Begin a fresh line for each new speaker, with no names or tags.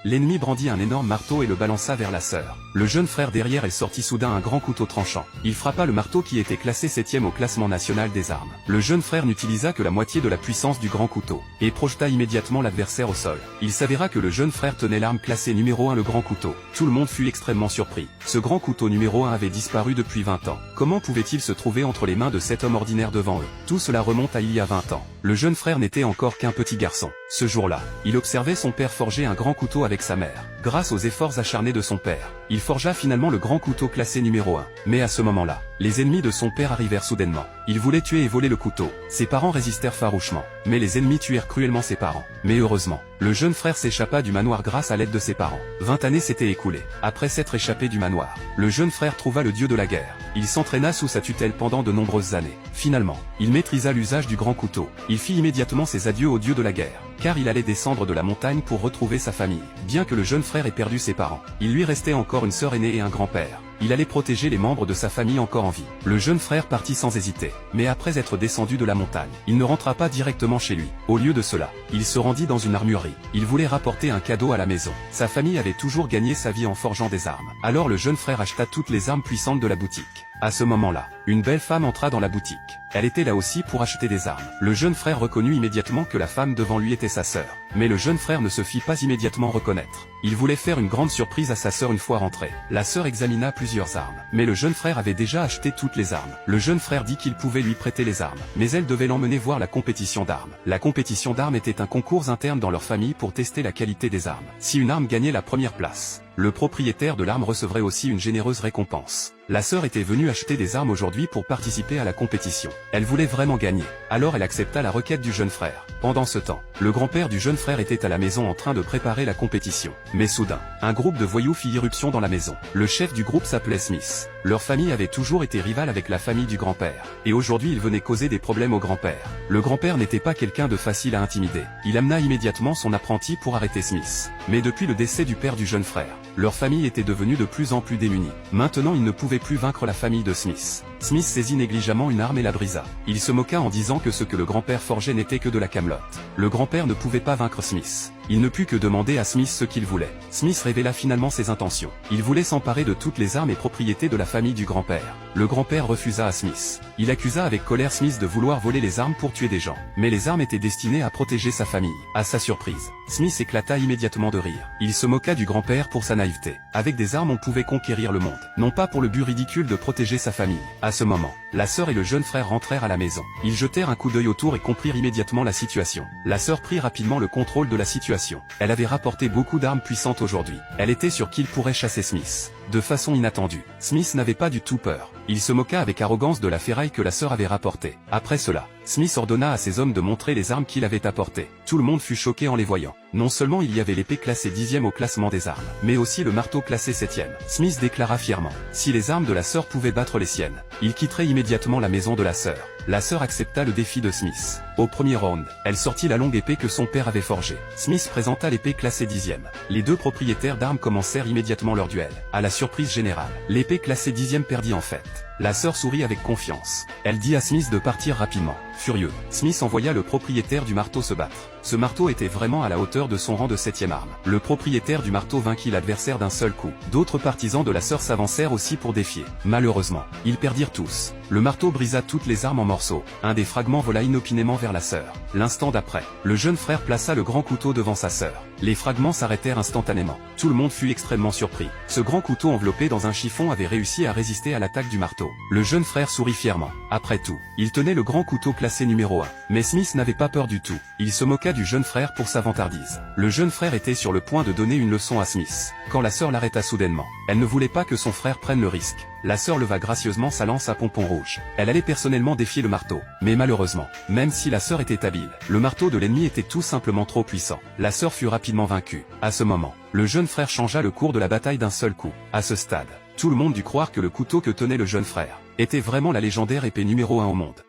L'ennemi brandit un énorme marteau et le balança vers la sœur. Le jeune frère derrière elle sortit soudain un grand couteau tranchant. Il frappa le marteau qui était classé 7e au classement national des armes. Le jeune frère n'utilisa que la moitié de la puissance du grand couteau, et projeta immédiatement l'adversaire au sol. Il s'avéra que le jeune frère tenait l'arme classée numéro 1, le grand couteau. Tout le monde fut extrêmement surpris. Ce grand couteau numéro 1 avait disparu depuis 20 ans. Comment pouvait-il se trouver entre les mains de cet homme ordinaire devant eux? Tout cela remonte à il y a 20 ans. Le jeune frère n'était encore qu'un petit garçon. Ce jour-là, il observait son père forger un grand couteau avec sa mère. Grâce aux efforts acharnés de son père, il forgea finalement le grand couteau classé numéro 1. Mais à ce moment-là, les ennemis de son père arrivèrent soudainement. Ils voulaient tuer et voler le couteau. Ses parents résistèrent farouchement, mais les ennemis tuèrent cruellement ses parents. Mais heureusement, le jeune frère s'échappa du manoir grâce à l'aide de ses parents. 20 années s'étaient écoulées. Après s'être échappé du manoir, le jeune frère trouva le dieu de la guerre. Il s'entraîna sous sa tutelle pendant de nombreuses années. Finalement, il maîtrisa l'usage du grand couteau. Il fit immédiatement ses adieux au dieu de la guerre, car il allait descendre de la montagne pour retrouver sa famille. Bien que le jeune frère ait perdu ses parents, il lui restait encore une sœur aînée et un grand-père. Il allait protéger les membres de sa famille encore en vie. Le jeune frère partit sans hésiter, mais après être descendu de la montagne, il ne rentra pas directement chez lui. Au lieu de cela, il se rendit dans une armurerie. Il voulait rapporter un cadeau à la maison. Sa famille avait toujours gagné sa vie en forgeant des armes. Alors le jeune frère acheta toutes les armes puissantes de la boutique. À ce moment-là, une belle femme entra dans la boutique. Elle était là aussi pour acheter des armes. Le jeune frère reconnut immédiatement que la femme devant lui était sa sœur. Mais le jeune frère ne se fit pas immédiatement reconnaître. Il voulait faire une grande surprise à sa sœur une fois rentrée. La sœur examina plusieurs armes, mais le jeune frère avait déjà acheté toutes les armes. Le jeune frère dit qu'il pouvait lui prêter les armes, mais elle devait l'emmener voir la compétition d'armes. La compétition d'armes était un concours interne dans leur famille pour tester la qualité des armes. Si une arme gagnait la première place, le propriétaire de l'arme recevrait aussi une généreuse récompense. La sœur était venue acheter des armes aujourd'hui pour participer à la compétition. Elle voulait vraiment gagner. Alors elle accepta la requête du jeune frère. Pendant ce temps, le grand-père du jeune frère était à la maison en train de préparer la compétition. Mais soudain, un groupe de voyous fit irruption dans la maison. Le chef du groupe s'appelait Smith. Leur famille avait toujours été rivale avec la famille du grand-père. Et aujourd'hui ils venaient causer des problèmes au grand-père. Le grand-père n'était pas quelqu'un de facile à intimider. Il amena immédiatement son apprenti pour arrêter Smith. Mais depuis le décès du père du jeune frère, leur famille était devenue de plus en plus démunie. Maintenant ils ne pouvaient plus vaincre la famille de Smith. Smith saisit négligemment une arme et la brisa. Il se moqua en disant que ce que le grand-père forgeait n'était que de la camelote. Le grand-père ne pouvait pas vaincre Smith. Il ne put que demander à Smith ce qu'il voulait. Smith révéla finalement ses intentions. Il voulait s'emparer de toutes les armes et propriétés de la famille du grand-père. Le grand-père refusa à Smith. Il accusa avec colère Smith de vouloir voler les armes pour tuer des gens. Mais les armes étaient destinées à protéger sa famille. À sa surprise, Smith éclata immédiatement de rire. Il se moqua du grand-père pour sa naïveté. Avec des armes on pouvait conquérir le monde. Non pas pour le but ridicule de protéger sa famille. À ce moment, la sœur et le jeune frère rentrèrent à la maison. Ils jetèrent un coup d'œil autour et comprirent immédiatement la situation. La sœur prit rapidement le contrôle de la situation. Elle avait rapporté beaucoup d'armes puissantes aujourd'hui. Elle était sûre qu'il pourrait chasser Smith. De façon inattendue, Smith n'avait pas du tout peur. Il se moqua avec arrogance de la ferraille que la sœur avait rapportée. Après cela, Smith ordonna à ses hommes de montrer les armes qu'il avait apportées. Tout le monde fut choqué en les voyant. Non seulement il y avait l'épée classée 10e au classement des armes, mais aussi le marteau classé 7e. Smith déclara fièrement, si les armes de la sœur pouvaient battre les siennes, il quitterait immédiatement la maison de la sœur. La sœur accepta le défi de Smith. Au premier round, elle sortit la longue épée que son père avait forgée. Smith présenta l'épée classée 10e. Les deux propriétaires d'armes commencèrent immédiatement leur duel. À la surprise générale, l'épée classée 10e perdit en fait. La sœur sourit avec confiance. Elle dit à Smith de partir rapidement. Furieux, Smith envoya le propriétaire du marteau se battre. Ce marteau était vraiment à la hauteur de son rang de 7e arme. Le propriétaire du marteau vainquit l'adversaire d'un seul coup. D'autres partisans de la sœur s'avancèrent aussi pour défier. Malheureusement, ils perdirent tous. Le marteau brisa toutes les armes en morceaux. Un des fragments vola inopinément vers la sœur. L'instant d'après, le jeune frère plaça le grand couteau devant sa sœur. Les fragments s'arrêtèrent instantanément. Tout le monde fut extrêmement surpris. Ce grand couteau enveloppé dans un chiffon avait réussi à résister à l'attaque du marteau. Le jeune frère sourit fièrement. Après tout, il tenait le grand couteau classé numéro 1. Mais Smith n'avait pas peur du tout. Il se moqua du jeune frère pour sa vantardise. Le jeune frère était sur le point de donner une leçon à Smith, quand la sœur l'arrêta soudainement. Elle ne voulait pas que son frère prenne le risque. La sœur leva gracieusement sa lance à pompon rouge. Elle allait personnellement défier le marteau. Mais malheureusement, même si la sœur était habile, le marteau de l'ennemi était tout simplement trop puissant. La sœur fut rapidement vaincue. À ce moment, le jeune frère changea le cours de la bataille d'un seul coup. À ce stade, tout le monde dut croire que le couteau que tenait le jeune frère était vraiment la légendaire épée numéro 1 au monde.